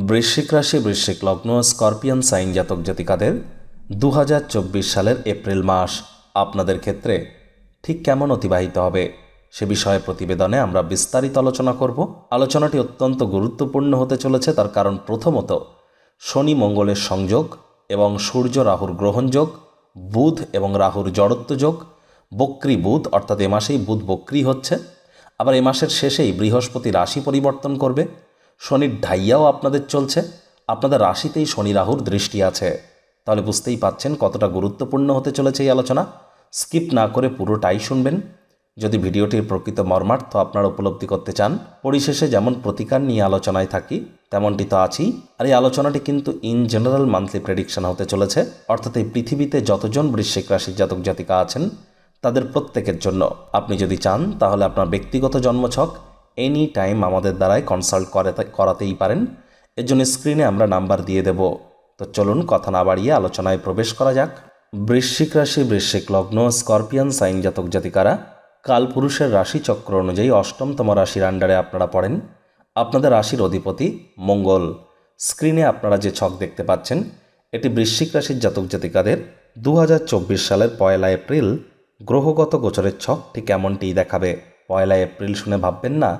বৃশ্চিক রাশি, বৃশ্চিক লগ্ন, স্করপিয়ান সাইন জাতক জাতিকাদের 2024 সালের এপ্রিল মাস আপনাদের ক্ষেত্রে ঠিক কেমন অতিবাহিত হবে সে বিষয়ে প্রতিবেদনে আমরা বিস্তারিত আলোচনা করব। আলোচনাটি অত্যন্ত গুরুত্বপূর্ণ হতে চলেছে, তার কারণ প্রথমত শনি মঙ্গলের সংযোগ এবং সূর্য রাহুর গ্রহণযোগ, বুধ এবং রাহুর জড়ত্ব যোগ, বক্রী বুধ অর্থাৎ এ মাসেই বুধ বক্রী হচ্ছে। আবার এ মাসের শেষেই বৃহস্পতি রাশি পরিবর্তন করবে। শনির ঢাইয়াও আপনাদের চলছে, আপনাদের রাশিতেই শনি রাহুর দৃষ্টি আছে। তাহলে বুঝতেই পাচ্ছেন কতটা গুরুত্বপূর্ণ হতে চলেছে এই আলোচনা। স্কিপ না করে পুরোটাই শুনবেন। যদি ভিডিওটির প্রকৃত মর্মার্থ আপনারা উপলব্ধি করতে চান, পরিশেষে যেমন প্রতিকার নিয়ে আলোচনায় থাকি তেমনটি তো আছেই। আর এই আলোচনাটি কিন্তু ইন জেনারেল মান্থলি প্রেডিকশন হতে চলেছে, অর্থাৎ এই পৃথিবীতে যতজন বৃশ্চিক রাশির জাতক জাতিকা আছেন তাদের প্রত্যেকের জন্য। আপনি যদি চান তাহলে আপনার ব্যক্তিগত জন্মছক এনি টাইম আমাদের দ্বারাই কনসাল্ট করাতেই পারেন। এর জন্য স্ক্রিনে আমরা নাম্বার দিয়ে দেব। তো চলুন কথা না বাড়িয়ে আলোচনায় প্রবেশ করা যাক। বৃশ্চিক রাশি, বৃশ্চিক লগ্ন, স্করপিয়ান সাইন জাতক জাতিকারা কালপুরুষের রাশিচক্র অনুযায়ী অষ্টমতম রাশির আন্ডারে আপনারা পড়েন। আপনাদের রাশির অধিপতি মঙ্গল। স্ক্রিনে আপনারা যে ছক দেখতে পাচ্ছেন এটি বৃশ্চিক রাশির জাতক জাতিকাদের 2024 সালের 1 এপ্রিল গ্রহগত গোচরের ছক ঠিক এমনটিই দেখাবে। 1 এপ্রিল শুনে ভাববেন না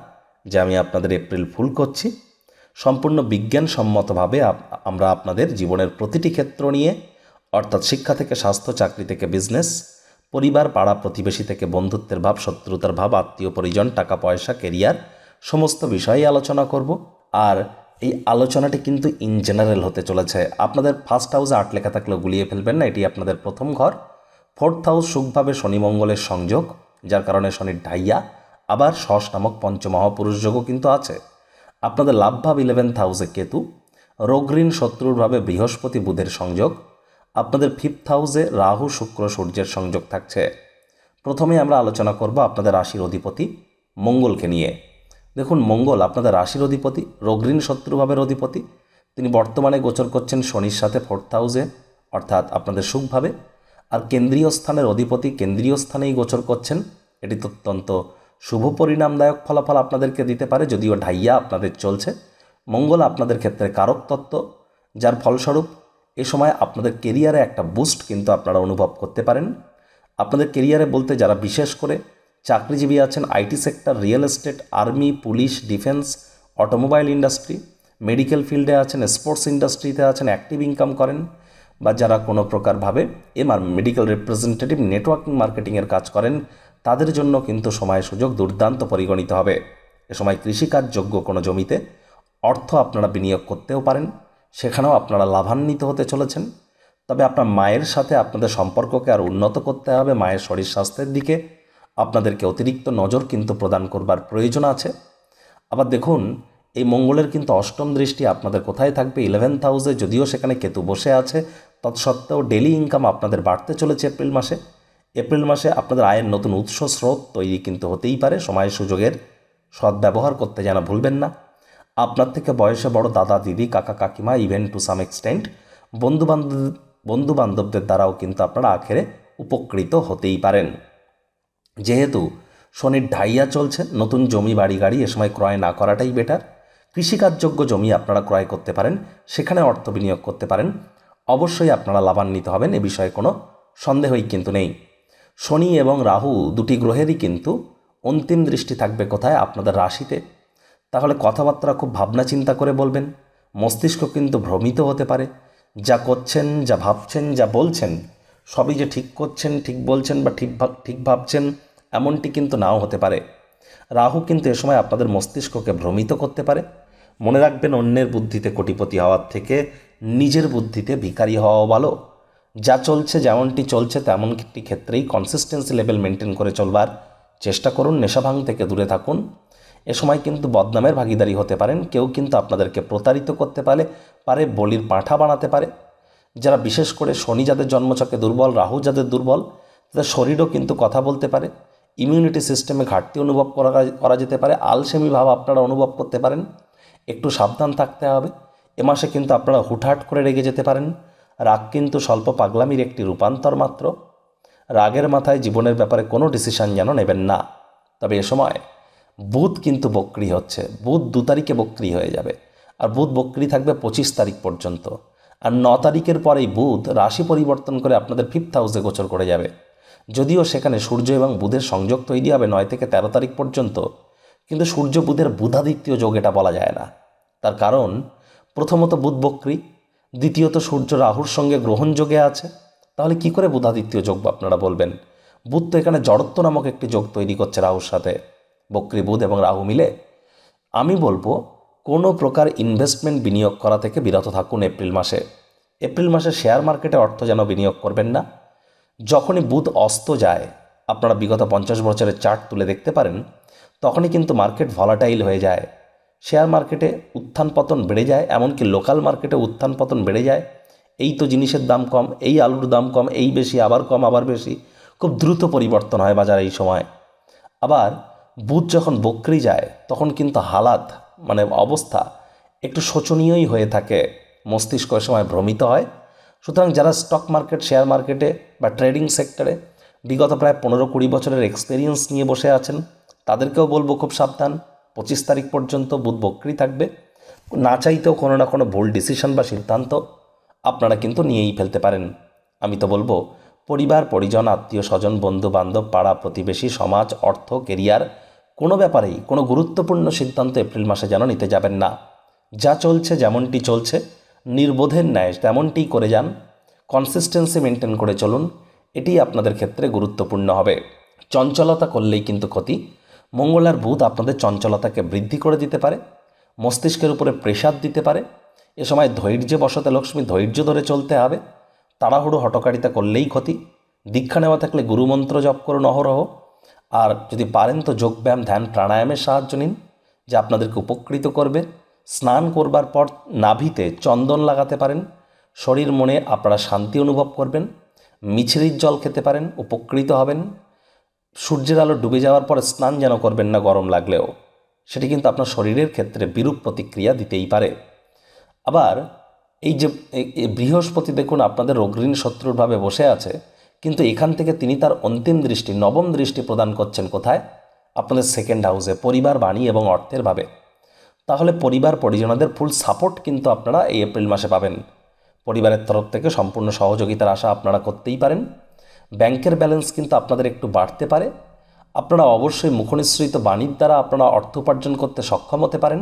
যে আমি আপনাদের এপ্রিল ফুল করছি। সম্পূর্ণ বিজ্ঞানসম্মতভাবে আমরা আপনাদের জীবনের প্রতিটি ক্ষেত্র নিয়ে, অর্থাৎ শিক্ষা থেকে স্বাস্থ্য, চাকরি থেকে বিজনেস, পরিবার, পাড়া প্রতিবেশী থেকে বন্ধুত্বের ভাব, শত্রুতার ভাব, আত্মীয় পরিজন, টাকা পয়সা, কেরিয়ার, সমস্ত বিষয়েই আলোচনা করব। আর এই আলোচনাটি কিন্তু ইন জেনারেল হতে চলেছে। আপনাদের ফার্স্ট হাউসে 8 লেখা থাকলেও গুলিয়ে ফেলবেন না, এটি আপনাদের প্রথম ঘর। 4th হাউস সুখভাবে শনি মঙ্গলের সংযোগ, যার কারণে শনির ঢাইয়া। আবার শশ নামক পঞ্চমহাপুরুষ যোগও কিন্তু আছে। আপনাদের লাভভাব 11th হাউসে কেতু, রোগঋণ শত্রুর ভাবে বৃহস্পতি বুধের সংযোগ। আপনাদের 5th হাউসে রাহু শুক্র সূর্যের সংযোগ থাকছে। প্রথমে আমরা আলোচনা করব আপনাদের রাশির অধিপতি মঙ্গলকে নিয়ে। দেখুন, মঙ্গল আপনাদের রাশির অধিপতি, রোগঋণ শত্রুভাবের অধিপতি। তিনি বর্তমানে গোচর করছেন শনির সাথে 4th হাউসে, অর্থাৎ আপনাদের সুখভাবে। আর কেন্দ্রীয় স্থানের অধিপতি কেন্দ্রীয় স্থানেই গোচর করছেন। এটি অত্যন্ত শুভ পরিণামদায়ক ফলাফল আপনাদেরকে দিতে পারে, যদিও ঢাইয়া আপনাদের চলছে। মঙ্গল আপনাদের ক্ষেত্রে কারক তত্ত্ব, যার ফলস্বরূপ এ সময় আপনাদের কেরিয়ারে একটা বুস্ট কিন্তু আপনারা অনুভব করতে পারেন। আপনাদের কেরিয়ারে বলতে যারা বিশেষ করে চাকরিজীবী আছেন, IT sector, real estate, army, police, defence, automobile industry, medical ফিল্ডে আছেন, স্পোর্টস ইন্ডাস্ট্রিতে আছেন, অ্যাক্টিভ ইনকাম করেন, বা যারা কোনো প্রকারভাবে মেডিকেল রিপ্রেজেন্টেটিভ, নেটওয়ার্কিং মার্কেটিংয়ের কাজ করেন, তাদের জন্য কিন্তু সময় সুযোগ দুর্দান্ত পরিগণিত হবে। এ সময় কৃষিকাজযোগ্য কোনো জমিতে অর্থ আপনারা বিনিয়োগ করতেও পারেন, সেখানেও আপনারা লাভান্বিত হতে চলেছেন। তবে আপনার মায়ের সাথে আপনাদের সম্পর্ককে আর উন্নত করতে হবে। মায়ের শরীর স্বাস্থ্যের দিকে আপনাদেরকে অতিরিক্ত নজর কিন্তু প্রদান করবার প্রয়োজন আছে। আবার দেখুন, এই মঙ্গলের কিন্তু অষ্টম দৃষ্টি আপনাদের কোথায় থাকবে? 11th হাউসে। যদিও সেখানে কেতু বসে আছে, তৎসত্ত্বেও ডেলি ইনকাম আপনাদের বাড়তে চলেছে এপ্রিল মাসে। এপ্রিল মাসে আপনাদের আয়ের নতুন উৎস স্রোত তৈরি কিন্তু হতেই পারে। সময় সুযোগের সদ্ব্যবহার করতে যেন ভুলবেন না। আপনার থেকে বয়সে বড় দাদা, দিদি, কাকা, কাকিমা, ইভেন টু সাম এক্সটেন্ট বন্ধু বান্ধবদের দ্বারাও কিন্তু আপনারা আখেরে উপকৃত হতেই পারেন। যেহেতু শনির ঢাইয়া চলছে, নতুন জমি, বাড়ি, গাড়ি এ সময় ক্রয় না করাটাই বেটার। কৃষিকাজযোগ্য জমি আপনারা ক্রয় করতে পারেন, সেখানে অর্থ বিনিয়োগ করতে পারেন। অবশ্যই আপনারা লাভান্বিত হবেন, এ বিষয়ে কোনো সন্দেহই কিন্তু নেই। শনি এবং রাহু দুটি গ্রহেরই কিন্তু অন্তিম দৃষ্টি থাকবে কোথায়? আপনাদের রাশিতে। তাহলে কথাবার্তা খুব ভাবনা চিন্তা করে বলবেন। মস্তিষ্ক কিন্তু ভ্রমিত হতে পারে। যা করছেন, যা ভাবছেন, যা বলছেন সবই যে ঠিক করছেন, ঠিক বলছেন বা ঠিক ভাবছেন এমনটি কিন্তু নাও হতে পারে। রাহু কিন্তু এ সময় আপনাদের মস্তিষ্ককে ভ্রমিত করতে পারে। মনে রাখবেন, অন্যের বুদ্ধিতে কোটিপতি হওয়ার থেকে নিজের বুদ্ধিতে ভিখারি হওয়া ভালো। যা চলছে, যেমনটি চলছে তেমনটি ক্ষেত্রেই কনসিস্টেন্সি লেভেল মেনটেন করে চলবার চেষ্টা করুন। নেশাভাং থেকে দূরে থাকুন। এ সময় কিন্তু বদনামের ভাগীদারি হতে পারেন। কেউ কিন্তু আপনাদেরকে প্রতারিত করতে পারে, বলির পাঁঠা বানাতে পারে। যারা বিশেষ করে শনি যাদের জন্মছকে দুর্বল, রাহু যাদের দুর্বল, তাদের শরীরও কিন্তু কথা বলতে পারে। ইমিউনিটি সিস্টেমে ঘাটতি অনুভব করা যেতে পারে। আলসেমি ভাব আপনারা অনুভব করতে পারেন। একটু সাবধান থাকতে হবে। এ মাসে কিন্তু আপনারা হুটহাট করে রেগে যেতে পারেন। রাগ কিন্তু স্বল্প পাগলামির একটি রূপান্তর মাত্র। রাগের মাথায় জীবনের ব্যাপারে কোনো ডিসিশন যেন নেবেন না। তবে এ সময় বুধ কিন্তু বক্রী হচ্ছে। বুধ 2 তারিখে বক্রী হয়ে যাবে। আর বুধ বক্রী থাকবে 25 তারিখ পর্যন্ত। আর 9 তারিখের পরেই বুধ রাশি পরিবর্তন করে আপনাদের 5th হাউসে গোচর করে যাবে। যদিও সেখানে সূর্য এবং বুধের সংযোগ তৈরি হবে 9 থেকে 13 তারিখ পর্যন্ত, কিন্তু সূর্য বুধের বুধাদিত্য যোগ এটা বলা যায় না। তার কারণ প্রথমত বুধ বক্রী, দ্বিতীয়ত সূর্য রাহুর সঙ্গে গ্রহণ যোগে আছে। তাহলে কি করে বুধাদিত্য যোগ আপনারা বলবেন? বুধ তো এখানে জড়ত্ব নামক একটি যোগ তৈরি করছে রাহুর সাথে, বক্রী বুধ এবং রাহু মিলে। আমি বলবো কোনো প্রকার ইনভেস্টমেন্ট বিনিয়োগ করা থেকে বিরত থাকুন এপ্রিল মাসে। এপ্রিল মাসে শেয়ার মার্কেটে অর্থ যেন বিনিয়োগ করবেন না। যখনই বুধ অস্ত যায়, আপনারা বিগত 50 বছরের চার্ট তুলে দেখতে পারেন, তখনই কিন্তু মার্কেট ভলাটাইল হয়ে যায়। শেয়ার মার্কেটে উত্থান পতন বেড়ে যায়, এমনকি লোকাল মার্কেটে উত্থান পতন বেড়ে যায়। এই তো জিনিসের দাম কম, এই আলুর দাম কম, এই বেশি, আবার কম, আবার বেশি, খুব দ্রুত পরিবর্তন হয় বাজারে এই সময়। আবার বুধ যখন বক্রী যায় তখন কিন্তু হালাত মানে অবস্থা একটু শোচনীয়ই হয়ে থাকে, মস্তিষ্ক এ সময় ভ্রমিত হয়। সুতরাং যারা স্টক মার্কেট, শেয়ার মার্কেটে বা ট্রেডিং সেক্টরে বিগত প্রায় 15-20 বছরের এক্সপেরিয়েন্স নিয়ে বসে আছেন, তাদেরকেও বলবো খুব সাবধান। 25 তারিখ পর্যন্ত বুধ বক্রী থাকবে। না চাইতেও কোনো না কোনো ভুল ডিসিশন বা সিদ্ধান্ত আপনারা কিন্তু নিয়েই ফেলতে পারেন। আমি তো বলবো পরিবার, পরিজন, আত্মীয় স্বজন, বন্ধু বান্ধব, পাড়া প্রতিবেশী, সমাজ, অর্থ, কেরিয়ার, কোনো ব্যাপারেই কোনো গুরুত্বপূর্ণ সিদ্ধান্ত এপ্রিল মাসে যেন নিতে যাবেন না। যা চলছে যেমনটি চলছে নির্বোধের ন্যায় তেমনটিই করে যান, কনসিস্টেন্সি মেনটেন করে চলুন। এটি আপনাদের ক্ষেত্রে গুরুত্বপূর্ণ হবে। চঞ্চলতা করলেই কিন্তু ক্ষতি। মঙ্গল আর বুধ আপনাদের চঞ্চলতাকে বৃদ্ধি করে দিতে পারে, মস্তিষ্কের উপরে প্রেসার দিতে পারে। এ সময় ধৈর্যে বসতে লক্ষ্মী, ধৈর্য ধরে চলতে হবে। তাড়াহুড়ো হটকারিতা করলেই ক্ষতি। দীক্ষা নেওয়া থাকলে গুরুমন্ত্র জপ করুন অহরহ। আর যদি পারেন তো যোগব্যায়াম, ধ্যান, প্রাণায়ামের সাহায্য নিন, যা আপনাদেরকে উপকৃত করবে। স্নান করবার পর নাভিতে চন্দন লাগাতে পারেন, শরীর মনে আপনারা শান্তি অনুভব করবেন। মিছরির জল খেতে পারেন, উপকৃত হবেন। সূর্যের আলো ডুবে যাওয়ার পরে স্নান যেন করবেন না গরম লাগলেও, সেটি কিন্তু আপনার শরীরের ক্ষেত্রে বিরূপ প্রতিক্রিয়া দিতেই পারে। আবার এই যে বৃহস্পতি দেখুন আপনাদের অগ্রণী শত্রুরভাবে বসে আছে, কিন্তু এখান থেকে তিনি তার অন্তিম দৃষ্টি, নবম দৃষ্টি প্রদান করছেন কোথায়? আপনাদের সেকেন্ড হাউসে, পরিবার, বাণী এবং অর্থের ভাবে। তাহলে পরিবার পরিজনদের ফুল সাপোর্ট কিন্তু আপনারা এই এপ্রিল মাসে পাবেন। পরিবারের তরফ থেকে সম্পূর্ণ সহযোগিতার আশা আপনারা করতেই পারেন। ব্যাংকের ব্যালেন্স কিন্তু আপনাদের একটু বাড়তে পারে। আপনারা অবশ্যই মুখনিসৃত বাণীর দ্বারা আপনারা অর্থ উপার্জন করতে সক্ষম হতে পারেন।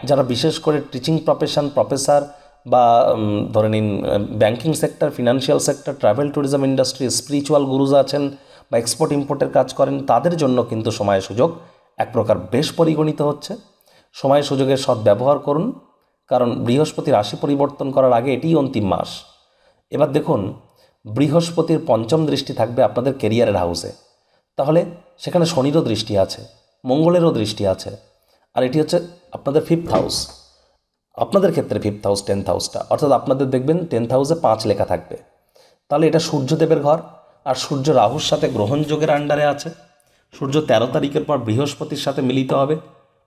যারা বিশেষ করে টিচিং প্রফেসর বা ধরে নিন banking sector, financial sector, travel tourism industry, spiritual gurus আছেন বা এক্সপোর্ট ইম্পোর্টের কাজ করেন, তাদের জন্য কিন্তু সময় সুযোগ এক প্রকার বেশ পরিগণিত হচ্ছে। সময় সুযোগের সদ্ব্যবহার করুন, কারণ বৃহস্পতি রাশি পরিবর্তন করার আগে এটিই অন্তিম মাস। এবার দেখুন বৃহস্পতির পঞ্চম দৃষ্টি থাকবে আপনাদের কেরিয়ারের হাউসে। তাহলে সেখানে শনিরও দৃষ্টি আছে, মঙ্গলেরও দৃষ্টি আছে। আর এটি হচ্ছে আপনাদের 5th হাউস। আপনাদের ক্ষেত্রে 5th হাউস 10th হাউসটা, অর্থাৎ আপনাদের দেখবেন 10th হাউসে 5 লেখা থাকবে। তাহলে এটা সূর্যদেবের ঘর, আর সূর্য রাহুর সাথে গ্রহণ যোগের আন্ডারে আছে। সূর্য 13 তারিখের পর বৃহস্পতির সাথে মিলিত হবে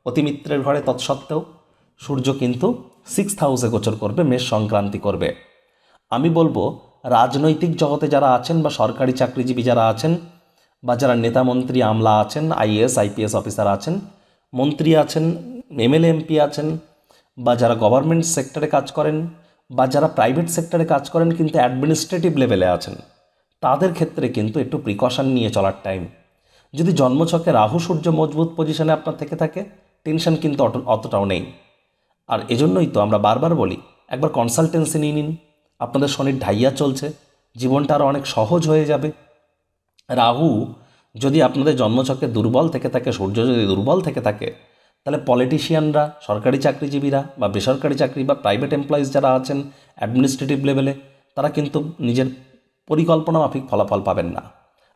অতিমিত্রের ঘরে। তৎসত্ত্বেও সূর্য কিন্তু 6th হাউসে গোচর করবে, মেষ সংক্রান্তি করবে। আমি বলবো রাজনৈতিক জগতে যারা আছেন বা সরকারি চাকরিজীবী যারা আছেন বা যারা নেতা মন্ত্রী আমলা আছেন, আইএএস আইপিএস অফিসার আছেন, মন্ত্রী আছেন, এমএলএ এমপি আছেন, বা যারা গভর্নমেন্ট সেক্টরে কাজ করেন বা যারা প্রাইভেট সেক্টরে কাজ করেন কিন্তু অ্যাডমিনিস্ট্রেটিভ লেভেলে আছেন, তাদের ক্ষেত্রে কিন্তু একটু প্রিকশন নিয়ে চলার টাইম। যদি জন্মছকে রাহু সূর্য মজবুত পজিশনে আপনার থেকে থাকে, টেনশন কিন্তু অতটাও নেই। আর এজন্যই তো আমরা বারবার বলি একবার কনসালটেন্সি নিয়ে নিন। আপনাদের শনির ঢাইয়া চলছে, জীবনটা আরও অনেক সহজ হয়ে যাবে। রাহু যদি আপনাদের জন্মছকে দুর্বল থেকে থাকে, সূর্য যদি দুর্বল থেকে থাকে, তাহলে পলিটিশিয়ানরা, সরকারি চাকরিজীবীরা বা বেসরকারি চাকরি বা প্রাইভেট এমপ্লয়িজ যারা আছেন অ্যাডমিনিস্ট্রেটিভ লেভেলে, তারা কিন্তু নিজের পরিকল্পনা মাফিক ফলাফল পাবেন না।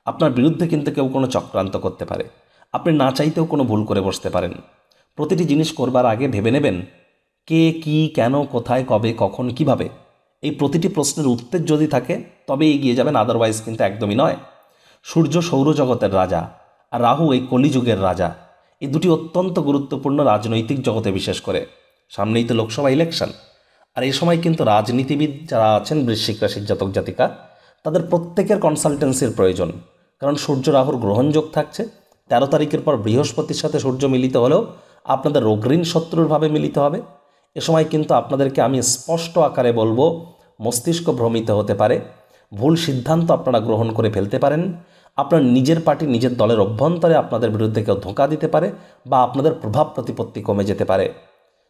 আপনার বিরুদ্ধে কিন্তু কেউ কোনো চক্রান্ত করতে পারে, আপনি না চাইতেও কোনো ভুল করে বসতে পারেন। প্রতিটি জিনিস করবার আগে ভেবে নেবেন কে, কি, কেন, কোথায়, কবে, কখন, কিভাবে। এই প্রতিটি প্রশ্নের উত্তর যদি থাকে তবে এগিয়ে যাবেন, আদারওয়াইজ কিন্তু একদমই নয়। সূর্য সৌরজগতের রাজা আর রাহু এই কলিযুগের রাজা। এই দুটি অত্যন্ত গুরুত্বপূর্ণ রাজনৈতিক জগতে, বিশেষ করে সামনেই তো লোকসভা ইলেকশন। আর এই সময় কিন্তু রাজনীতিবিদ যারা আছেন বৃশ্চিক রাশির জাতক জাতিকা, তাদের প্রত্যেকের কনসালটেন্সির প্রয়োজন। কারণ সূর্য রাহুর গ্রহণযোগ থাকছে। 13 তারিখের পর বৃহস্পতির সাথে সূর্য মিলিত হলেও আপনাদের অগ্রণী শত্রুর ভাবে মিলিত হবে। এ সময় কিন্তু আপনাদেরকে আমি স্পষ্ট আকারে বলবো, মস্তিষ্ক ভ্রমিত হতে পারে, ভুল সিদ্ধান্ত আপনারা গ্রহণ করে ফেলতে পারেন, আপনার নিজের পার্টি নিজের দলের অভ্যন্তরে আপনাদের বিরুদ্ধে কেউ ধোঁকা দিতে পারে বা আপনাদের প্রভাব প্রতিপত্তি কমে যেতে পারে।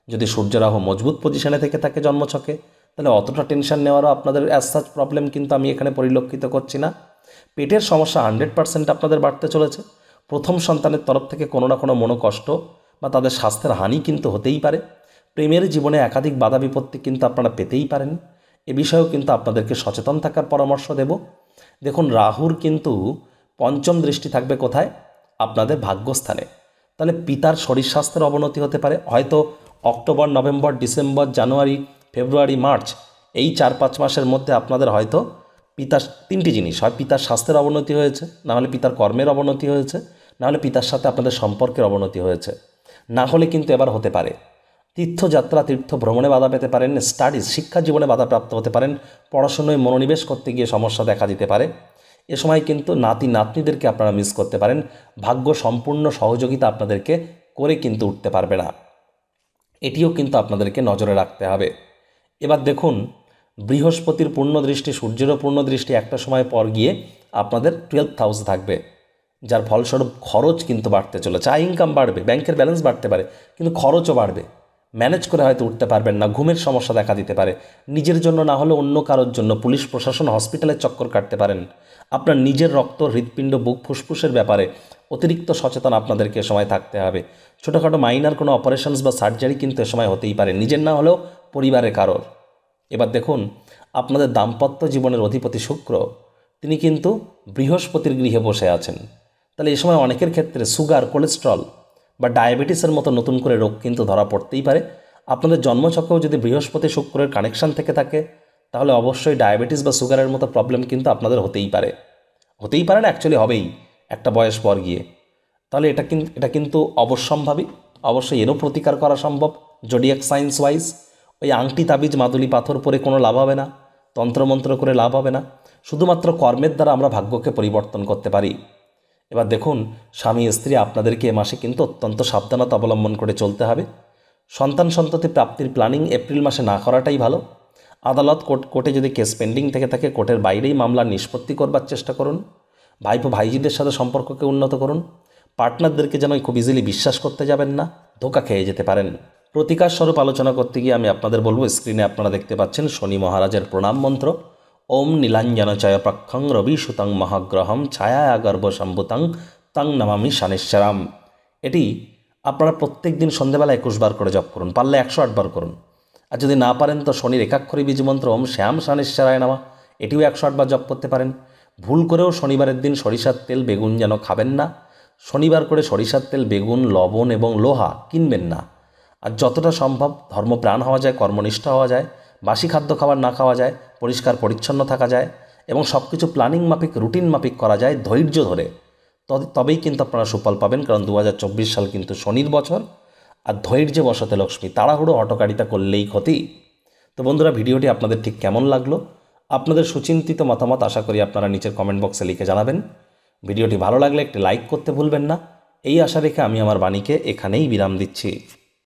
যদি সূর্য রাহু মজবুত পজিশনে থেকে থাকে জন্মছকে, তাহলে অতটা টেনশন নেওয়ারও আপনাদের অ্যাজ সাচ প্রবলেম কিন্তু আমি এখানে পরিলক্ষিত করছি না। পেটের সমস্যা 100% আপনাদের বাড়তে চলেছে। প্রথম সন্তানের তরফ থেকে কোনো না কোনো মনোকষ্ট বা তাদের স্বাস্থ্যের হানি কিন্তু হতেই পারে। প্রেমের জীবনে একাধিক বাধা বিপত্তি কিন্তু আপনারা পেতেই পারেন। এ বিষয়েও কিন্তু আপনাদেরকে সচেতন থাকার পরামর্শ দেব। দেখুন, রাহুর কিন্তু পঞ্চম দৃষ্টি থাকবে কোথায়? আপনাদের ভাগ্যস্থানে। তাহলে পিতার শরীর স্বাস্থ্যের অবনতি হতে পারে। হয়তো অক্টোবর, নভেম্বর, ডিসেম্বর, জানুয়ারি, ফেব্রুয়ারি, মার্চ এই 4-5 মাসের মধ্যে আপনাদের হয়তো পিতার 3টি জিনিস, হয় পিতার স্বাস্থ্যের অবনতি হয়েছে, না হলে পিতার কর্মের অবনতি হয়েছে, না হলে পিতার সাথে আপনাদের সম্পর্কের অবনতি হয়েছে। না হলে কিন্তু এবার হতে পারে তীর্থযাত্রা, তীর্থ ভ্রমণে বাধা পেতে পারেন, স্টাডিজ শিক্ষা জীবনে বাধাপ্রাপ্ত হতে পারেন, পড়াশোনায় মনোনিবেশ করতে গিয়ে সমস্যা দেখা দিতে পারে। এ সময় কিন্তু নাতি নাতনিদেরকে আপনারা মিস করতে পারেন। ভাগ্য সম্পূর্ণ সহযোগিতা আপনাদেরকে করে কিন্তু উঠতে পারবে না। এটিও কিন্তু আপনাদেরকে নজরে রাখতে হবে। এবার দেখুন, বৃহস্পতির পূর্ণ দৃষ্টি, সূর্যেরও পূর্ণ দৃষ্টি একটা সময় পর গিয়ে আপনাদের 12th হাউসে থাকবে, যার ফলস্বরূপ খরচ কিন্তু বাড়তে চলেছে। আয় ইনকাম বাড়বে, ব্যাংকের ব্যালেন্স বাড়তে পারে, কিন্তু খরচও বাড়বে। ম্যানেজ করে হয়তো উঠতে পারবেন না, ঘুমের সমস্যা দেখা দিতে পারে। নিজের জন্য না হলে অন্য কারোর জন্য পুলিশ প্রশাসন, হসপিটালের চক্কর কাটতে পারেন। আপনার নিজের রক্ত, হৃৎপিণ্ড, বুক, ফুসফুসের ব্যাপারে অতিরিক্ত সচেতন আপনাদেরকে এ সময় থাকতে হবে। ছোটোখাটো মাইনার কোনো অপারেশনস বা সার্জারি কিন্তু এ সময় হতেই পারে, নিজের না হলেও পরিবারের কারোর। এবার দেখুন, আপনাদের দাম্পত্য জীবনের অধিপতি শুক্র, তিনি কিন্তু বৃহস্পতির গৃহে বসে আছেন। তাহলে এ সময় অনেকের ক্ষেত্রে সুগার, কোলেস্ট্রল বা ডায়াবেটিসের মতো নতুন করে রোগ কিন্তু ধরা পড়তেই পারে। আপনাদের জন্মছকেও যদি বৃহস্পতি শুক্রের কানেকশান থেকে থাকে, তাহলে অবশ্যই ডায়াবেটিস বা সুগারের মতো প্রবলেম কিন্তু আপনাদের হতেই পারে। হতেই পারে না, অ্যাকচুয়ালি হবেই একটা বয়স পর গিয়ে। তাহলে এটা কিন্তু অবশ্যম্ভাবী। অবশ্যই এরও প্রতিকার করা সম্ভব জোডিয়াক সায়েন্স ওয়াইজ। ওই আংটি, তাবিজ, মাদুলি পাথর পরে কোনো লাভ হবে না, তন্ত্রমন্ত্র করে লাভ হবে না। শুধুমাত্র কর্মের দ্বারা আমরা ভাগ্যকে পরিবর্তন করতে পারি। এবার দেখুন, স্বামী স্ত্রী আপনাদেরকে এ মাসে কিন্তু অত্যন্ত সাবধানতা অবলম্বন করে চলতে হবে। সন্তান সন্ততি প্রাপ্তির প্ল্যানিং এপ্রিল মাসে না করাটাই ভালো। আদালত, কোর্টে যদি কেস পেন্ডিং থেকে থাকে, কোর্টের বাইরেই মামলার নিষ্পত্তি করবার চেষ্টা করুন। ভাইপো ভাইজিদের সাথে সম্পর্ককে উন্নত করুন। পার্টনারদেরকে যেন খুব ইজিলি বিশ্বাস করতে যাবেন না, ধোঁকা খেয়ে যেতে পারেন। প্রতিকার স্বরূপ আলোচনা করতে গিয়ে আমি আপনাদের বলবো, স্ক্রিনে আপনারা দেখতে পাচ্ছেন শনি মহারাজের প্রণাম মন্ত্র, ওম নীলাঞ্জনচয় প্রক্ষং রবি সুতং মহাগ্রহম ছায়া গর্ভ সম্ভুতং তং নমামি শনিশ্চরাম। এটি আপনারা প্রত্যেক দিন সন্ধ্যেবেলা 21 বার করে জপ করুন, পারলে 108 বার করুন। আর যদি না পারেন তো শনির একাক্ষরী বীজ মন্ত্র ওম শ্যাম শনিশ্চরায় নমঃ, এটিও 108 বার জপ করতে পারেন। ভুল করেও শনিবারের দিন সরিষার তেল, বেগুন যেন খাবেন না। শনিবার করে সরিষার তেল, বেগুন, লবণ এবং লোহা কিনবেন না। আর যতটা সম্ভব ধর্মপ্রাণ হওয়া যায়, কর্মনিষ্ঠ হওয়া যায়, বাসি খাদ্য খাবার না খাওয়া যায়, পরিষ্কার পরিচ্ছন্ন থাকা যায় এবং সব কিছু প্ল্যানিং মাফিক, রুটিন মাফিক করা যায় ধৈর্য ধরে, তবেই কিন্তু আপনারা সুফল পাবেন। কারণ 2024 সাল কিন্তু শনির বছর, আর ধৈর্যে বসতে লক্ষ্মী। তাড়াহুড়ো হটকারিতা করলেই ক্ষতি। তো বন্ধুরা, ভিডিওটি আপনাদের ঠিক কেমন লাগলো? আপনাদের সুচিন্তিত মতামত আশা করি আপনারা নিচের কমেন্ট বক্সে লিখে জানাবেন। ভিডিওটি ভালো লাগলে একটি লাইক করতে ভুলবেন না। এই আশা রেখে আমি আমার বাণীকে এখানেই বিরাম দিচ্ছি।